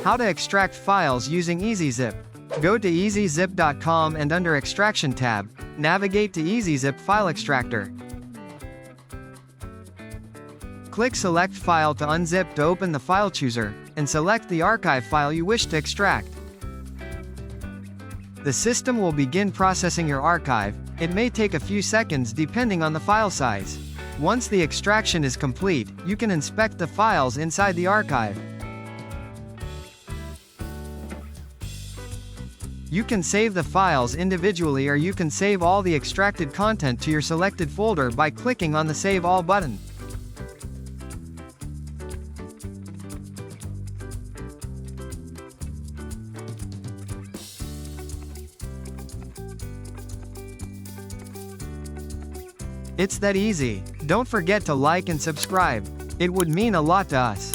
How to extract files using EzyZip. Go to EzyZip.com and under Extraction tab, navigate to EzyZip File Extractor. Click Select File to unzip to open the file chooser, and select the archive file you wish to extract. The system will begin processing your archive. It may take a few seconds depending on the file size. Once the extraction is complete, you can inspect the files inside the archive. You can save the files individually, or you can save all the extracted content to your selected folder by clicking on the Save All button. It's that easy. Don't forget to like and subscribe. It would mean a lot to us.